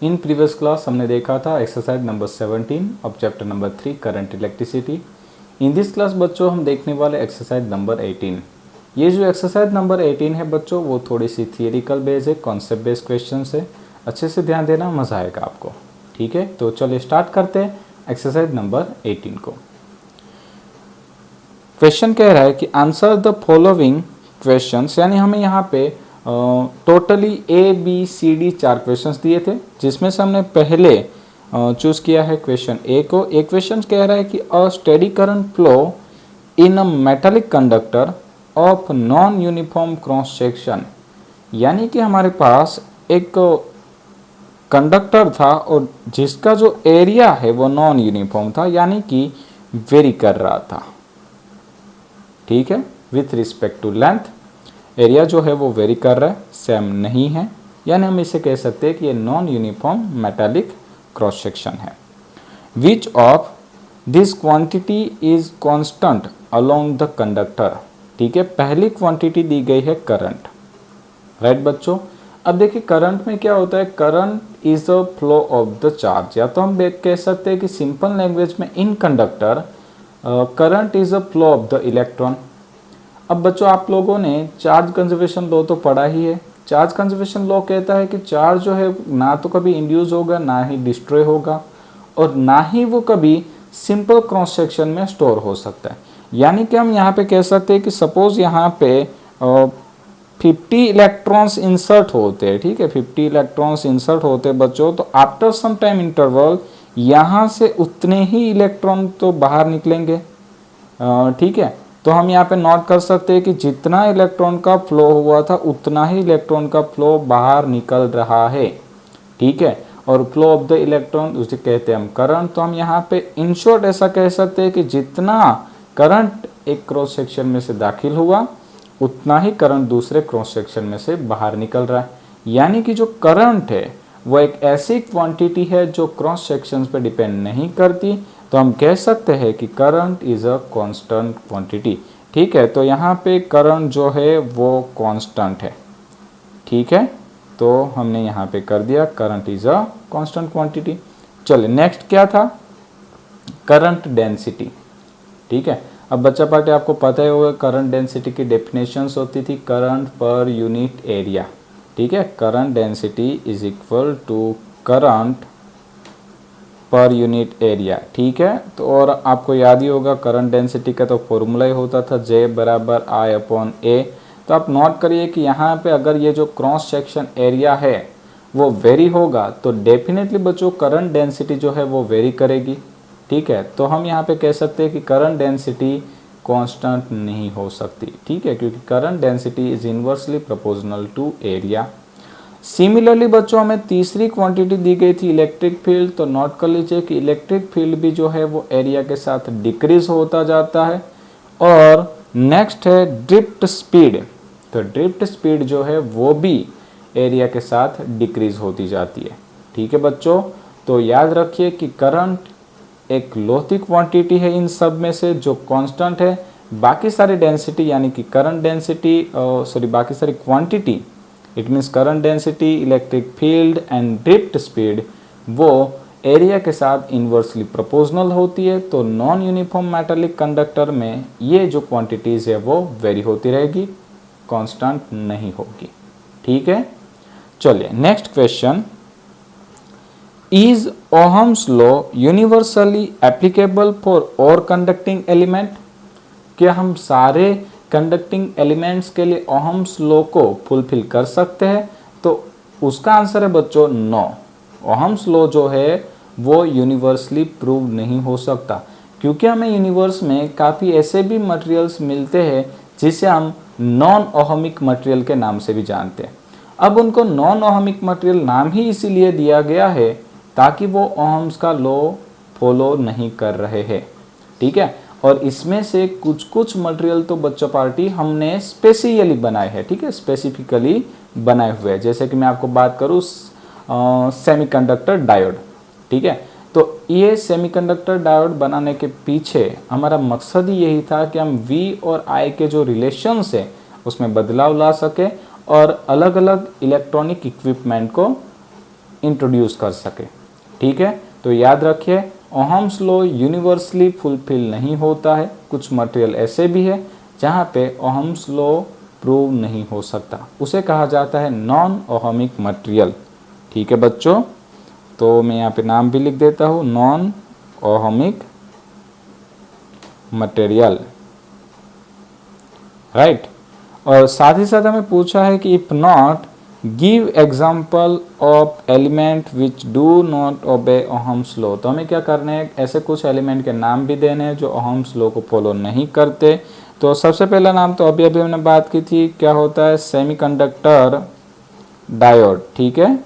In previous class हमने देखा था exercise number 17 of chapter number 3 current electricity. In this class बच्चों हम देखने वाले एक्सरसाइज नंबर 18। ये जो एक्सरसाइज नंबर 18 है बच्चों वो थोड़ी सी थियरिकल बेस्ड है, कॉन्सेप्ट बेस्ड क्वेश्चन है। अच्छे से ध्यान देना, मजा आएगा आपको। ठीक है, तो चलिए स्टार्ट करते हैं एक्सरसाइज नंबर 18 को। क्वेश्चन कह रहा है कि आंसर द फॉलोइंग क्वेश्चंस, यानी हमें यहाँ पे टोटली ABCD 4 क्वेश्चंस दिए थे, जिसमें से हमने पहले चूज किया है क्वेश्चन ए को। एक क्वेश्चन कह रहा है कि a steady current flow in a metallic conductor of non uniform cross section, यानी कि हमारे पास एक कंडक्टर था और जिसका जो एरिया है वो नॉन यूनिफॉर्म था, यानी कि वेरी कर रहा था। ठीक है, with respect to length area जो है वो वेरी कर रहा है, सेम नहीं है, यानी हम इसे कह सकते हैं कि ये non uniform metallic cross section है। Which of this quantity is constant along the conductor. ठीक है, पहली क्वांटिटी दी गई है करंट, राइट बच्चों। अब देखिए करंट में क्या होता है, current is a flow of the charge, या तो हम कह सकते हैं कि सिंपल लैंग्वेज में in conductor current is a flow of the electron. अब बच्चों आप लोगों ने चार्ज कंजर्वेशन लॉ तो पढ़ा ही है। चार्ज कंजर्वेशन लॉ कहता है कि चार्ज जो है ना तो कभी इंड्यूस होगा, ना ही डिस्ट्रॉय होगा, और ना ही वो कभी सिंपल क्रॉस सेक्शन में स्टोर हो सकता है। यानी कि हम यहाँ पे कह सकते हैं कि सपोज यहाँ पे 50 इलेक्ट्रॉन्स इंसर्ट होते हैं। ठीक है, 50 इलेक्ट्रॉन्स इंसर्ट होते हैं बच्चों, तो आफ्टर सम टाइम इंटरवल यहाँ से उतने ही इलेक्ट्रॉन तो बाहर निकलेंगे। ठीक है, तो हम यहाँ पे नोट कर सकते हैं कि जितना इलेक्ट्रॉन का फ्लो हुआ था उतना ही इलेक्ट्रॉन का फ्लो बाहर निकल रहा है। ठीक है, और फ्लो ऑफ द इलेक्ट्रॉन उसे कहते हैं हम करंट। तो हम यहाँ पे इन शॉर्ट ऐसा कह सकते हैं कि जितना करंट एक क्रॉस सेक्शन में से दाखिल हुआ उतना ही करंट दूसरे क्रॉस सेक्शन में से बाहर निकल रहा है। यानी कि जो करंट है वो एक ऐसी क्वांटिटी है जो क्रॉस सेक्शंस पे डिपेंड नहीं करती, तो हम कह सकते हैं कि current is a constant quantity. ठीक है, तो यहाँ पे करंट जो है वो कांस्टेंट है। ठीक है, तो हमने यहाँ पे कर दिया current is a constant quantity. चलिए नेक्स्ट क्या था, करंट डेंसिटी। ठीक है, अब बच्चा पार्टी आपको पता ही होगा करंट डेंसिटी की डेफिनेशंस होती थी करंट पर यूनिट एरिया। ठीक है, current density is equal to current per unit area. ठीक है, तो और आपको याद ही होगा करंट डेंसिटी का तो फॉर्मूला ही होता था J बराबर I/A। तो आप नोट करिए कि यहाँ पे अगर ये जो क्रॉस सेक्शन एरिया है वो वेरी होगा तो डेफिनेटली बच्चों करंट डेंसिटी जो है वो वेरी करेगी। ठीक है, तो हम यहाँ पे कह सकते हैं कि करंट डेंसिटी कांस्टेंट नहीं हो सकती। ठीक है, क्योंकि current density is inversely proportional to area. Similarly बच्चों हमें तीसरी क्वांटिटी दी गई थी इलेक्ट्रिक फील्ड, तो नोट कर लीजिए कि इलेक्ट्रिक फील्ड भी जो है वो एरिया के साथ डिक्रीज होता जाता है। और नेक्स्ट है ड्रिफ्ट स्पीड, तो ड्रिफ्ट स्पीड जो है वो भी एरिया के साथ डिक्रीज होती जाती है। ठीक है बच्चों, तो याद रखिए कि करंट एक लौती क्वांटिटी है इन सब में से जो कांस्टेंट है। बाकी सारी डेंसिटी यानी कि करंट डेंसिटी बाकी सारी quantity, it means current density, electric field and drift speed, वो एरिया के साथ इन्वर्सली प्रोपोर्शनल होती है। तो नॉन यूनिफॉर्म मेटालिक कंडक्टर में ये जो क्वांटिटीज है वो वेरी होती रहेगी, कांस्टेंट नहीं होगी। ठीक है, चलिए next question, is Ohm's law universally applicable for all conducting element. क्या हम सारे कंडक्टिंग एलिमेंट्स के लिए ओहम्स लॉ को फुलफिल कर सकते हैं? तो उसका आंसर है बच्चों नो। ओहम्स लॉ जो है वो यूनिवर्सली प्रूव नहीं हो सकता, क्योंकि हमें यूनिवर्स में काफ़ी ऐसे भी मटेरियल्स मिलते हैं जिसे हम नॉन ओहमिक मटेरियल के नाम से भी जानते हैं। अब उनको नॉन ओहमिक मटेरियल नाम ही इसीलिए दिया गया है ताकि वो ओहम्स का लॉ फॉलो नहीं कर रहे हैं। ठीक है, और इसमें से कुछ कुछ मटेरियल तो बच्चों पार्टी हमने स्पेसियली बनाए हैं। ठीक है, स्पेसिफिकली बनाए हुए हैं। जैसे कि मैं आपको बात करूँ सेमीकंडक्टर डायोड। ठीक है, तो ये सेमीकंडक्टर डायोड बनाने के पीछे हमारा मकसद ही यही था कि हम V और I के जो रिलेशंस है उसमें बदलाव ला सके और अलग अलग इलेक्ट्रॉनिक इक्विपमेंट को इंट्रोड्यूस कर सके। ठीक है, तो याद रखिए ओहम्स लॉ यूनिवर्सली फुलफिल नहीं होता है। कुछ मटेरियल ऐसे भी है जहाँ पे ओहम्स लॉ प्रूव नहीं हो सकता, उसे कहा जाता है नॉन ओहमिक मटेरियल। ठीक है बच्चों, तो मैं यहाँ पे नाम भी लिख देता हूँ, नॉन ओहमिक मटेरियल, राइट। और साथ ही साथ हमें पूछा है कि if not give example of element which do not obey Ohm's law. तो हमें क्या करना है, ऐसे कुछ एलिमेंट के नाम भी देने हैं जो ओहम्स लॉ को फॉलो नहीं करते। तो सबसे पहला नाम तो अभी हमने बात की थी, क्या होता है, सेमीकंडक्टर डायोड। ठीक है,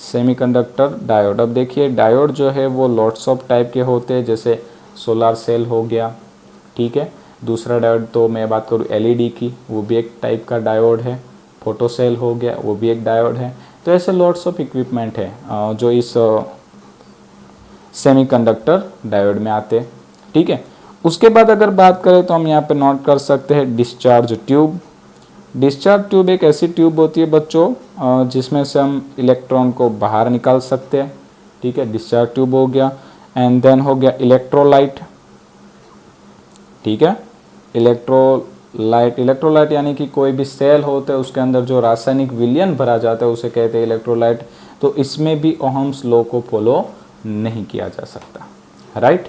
सेमीकंडक्टर डायोड। अब देखिए डायोड जो है वो लॉट्स ऑफ टाइप के होते हैं, जैसे सोलर सेल हो गया। ठीक है, दूसरा डायोड तो मैं बात करूँ एलईडी की, वो भी एक टाइप का डायोड है। फोटो सेल हो गया, वो भी एक डायोड है। तो ऐसे लॉट्स ऑफ इक्विपमेंट है जो इस सेमीकंडक्टर डायोड में आते हैं। ठीक है, उसके बाद अगर बात करें तो हम यहाँ पे नोट कर सकते हैं डिस्चार्ज ट्यूब। डिस्चार्ज ट्यूब एक ऐसी ट्यूब होती है बच्चों जिसमें से हम इलेक्ट्रॉन को बाहर निकाल सकते हैं। ठीक है, डिस्चार्ज ट्यूब हो गया। एंड देन हो गया इलेक्ट्रोलाइट। ठीक है, इलेक्ट्रोलाइट यानी कि कोई भी सेल होता है उसके अंदर जो रासायनिक विलयन भरा जाता है उसे कहते हैं इलेक्ट्रोलाइट। तो इसमें भी ओहम्स लॉ को फॉलो नहीं किया जा सकता, राइट।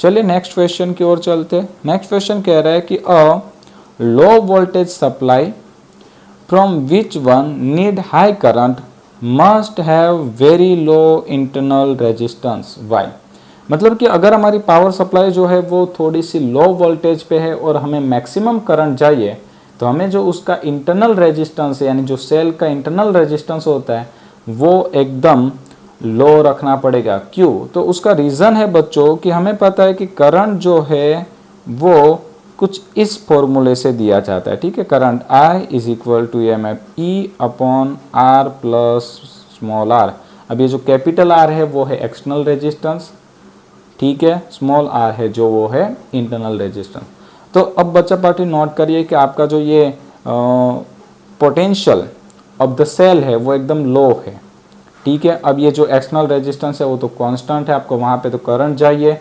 चलिए नेक्स्ट क्वेश्चन की ओर चलते। नेक्स्ट क्वेश्चन कह रहा है कि a low voltage supply from which one need high current must have very low internal resistance why. मतलब कि अगर हमारी पावर सप्लाई जो है वो थोड़ी सी लो वोल्टेज पे है और हमें मैक्सिमम करंट चाहिए, तो हमें जो उसका इंटरनल रेजिस्टेंस यानी जो सेल का इंटरनल रेजिस्टेंस होता है वो एकदम लो रखना पड़ेगा। क्यों? तो उसका रीज़न है बच्चों कि हमें पता है कि करंट जो है वो कुछ इस फॉर्मूले से दिया जाता है। ठीक है, current I is equal to EMF E upon R plus small r। अब ये जो कैपिटल R है वो है एक्सटर्नल रेजिस्टेंस। ठीक है, स्मॉल r है जो वो है इंटरनल रेजिस्टेंस। तो अब बच्चा पार्टी नोट करिए कि आपका जो ये पोटेंशियल ऑफ द सेल है वो एकदम लो है। ठीक है, अब ये जो एक्सटर्नल रेजिस्टेंस है वो तो कांस्टेंट है, आपको वहाँ पे तो करंट चाहिए।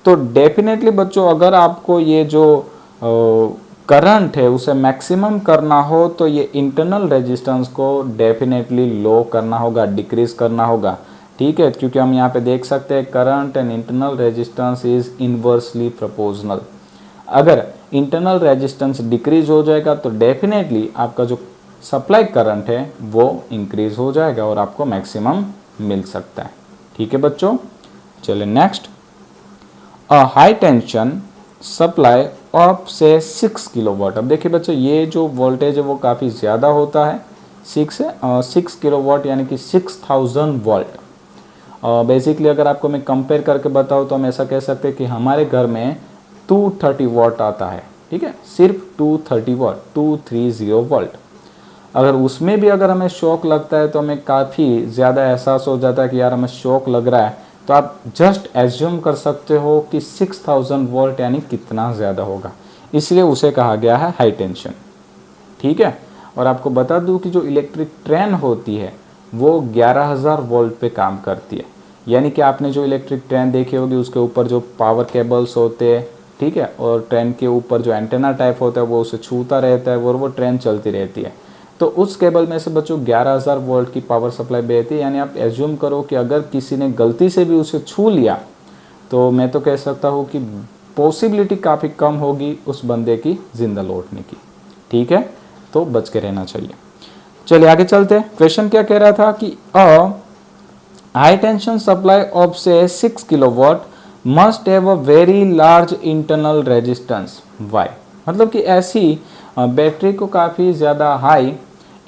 तो डेफिनेटली बच्चों अगर आपको ये जो करंट है उसे मैक्सिमम करना हो तो ये इंटरनल रेजिस्टेंस को डेफिनेटली लो करना होगा, डिक्रीज करना होगा। ठीक है, क्योंकि हम यहाँ पे देख सकते हैं current and internal resistance is inversely proportional. अगर इंटरनल रेजिस्टेंस डिक्रीज हो जाएगा तो डेफिनेटली आपका जो सप्लाई करंट है वो इंक्रीज हो जाएगा और आपको मैक्सिमम मिल सकता है। ठीक है बच्चों, चलिए next. A high tension supply of से 6 किलोवाट। अब देखिए बच्चों ये जो वोल्टेज है वो काफ़ी ज़्यादा होता है, 6 किलोवाट यानी कि 6000 वोल्ट। बेसिकली अगर आपको मैं कंपेयर करके बताऊँ तो हम ऐसा कह सकते हैं कि हमारे घर में 230 वॉट आता है। ठीक है, सिर्फ 230 वॉट, 230 वोल्ट। अगर उसमें भी अगर हमें शॉक लगता है तो हमें काफ़ी ज़्यादा एहसास हो जाता है कि यार हमें शॉक लग रहा है, तो आप जस्ट एज्यूम कर सकते हो कि 6000 वोल्ट यानी कितना ज़्यादा होगा, इसलिए उसे कहा गया है हाई टेंशन। ठीक है, और आपको बता दूं कि जो इलेक्ट्रिक ट्रेन होती है वो 11000 वोल्ट पे काम करती है। यानी कि आपने जो इलेक्ट्रिक ट्रेन देखी होगी उसके ऊपर जो पावर केबल्स होते हैं, ठीक है, और ट्रेन के ऊपर जो एंटेना टाइप होता है वो उसे छूता रहता है और वो ट्रेन चलती रहती है। तो उस केबल में से बच्चों 11000 वोल्ट की पावर सप्लाई बहती है। यानी आप एज्यूम करो कि अगर किसी ने गलती से भी उसे छू लिया तो मैं तो कह सकता हूँ कि पॉसिबिलिटी काफ़ी कम होगी उस बंदे की जिंदा लौटने की। ठीक है, तो बच के रहना चाहिए। चलिए आगे चलते हैं। क्वेश्चन क्या कह रहा था कि a high tension supply of से 6 kilowatt must have a very large internal resistance why. मतलब कि ऐसी बैटरी को काफ़ी ज़्यादा हाई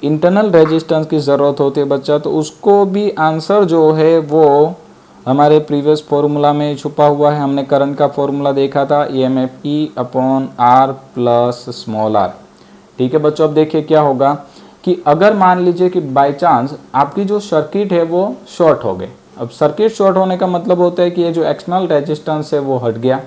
इंटरनल रेजिस्टेंस की ज़रूरत होती है बच्चा। तो उसको भी आंसर जो है वो हमारे प्रीवियस फॉर्मूला में छुपा हुआ है। हमने करंट का फॉर्मूला देखा था EMF E upon R plus small r। ठीक है बच्चों, अब देखिए क्या होगा कि अगर मान लीजिए कि बाय चांस आपकी जो सर्किट है वो शॉर्ट हो गई। अब सर्किट शॉर्ट होने का मतलब होता है कि ये जो एक्सटर्नल रेजिस्टेंस है वो हट गया।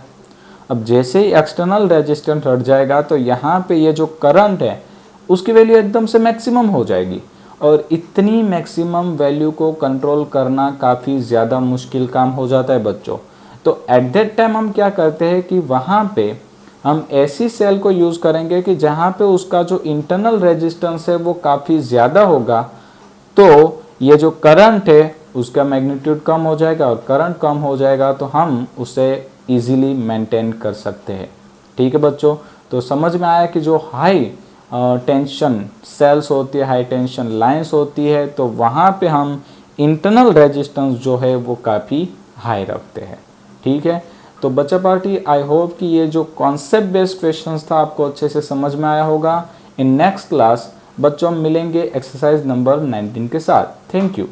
अब जैसे ही एक्सटर्नल रेजिस्टेंस हट जाएगा तो यहाँ पे ये जो करंट है उसकी वैल्यू एकदम से मैक्सिमम हो जाएगी। और इतनी मैक्सिमम वैल्यू को कंट्रोल करना काफ़ी ज़्यादा मुश्किल काम हो जाता है बच्चों। तो एट दैट टाइम हम क्या करते हैं कि वहाँ पे हम ऐसी सेल को यूज़ करेंगे कि जहाँ पे उसका जो इंटरनल रेजिस्टेंस है वो काफ़ी ज़्यादा होगा, तो ये जो करंट है उसका मैग्नीट्यूड कम हो जाएगा, और करंट कम हो जाएगा तो हम उसे इजीली मेंटेन कर सकते हैं। ठीक है बच्चों, तो समझ में आया कि जो हाई टेंशन सेल्स होती है, हाई टेंशन लाइंस होती है, तो वहाँ पे हम इंटरनल रेजिस्टेंस जो है वो काफ़ी हाई रखते हैं। ठीक है, तो बच्चा पार्टी आई होप कि ये जो कॉन्सेप्ट बेस्ड क्वेश्चंस था आपको अच्छे से समझ में आया होगा। इन नेक्स्ट क्लास बच्चों हम मिलेंगे एक्सरसाइज नंबर 19 के साथ। Thank you.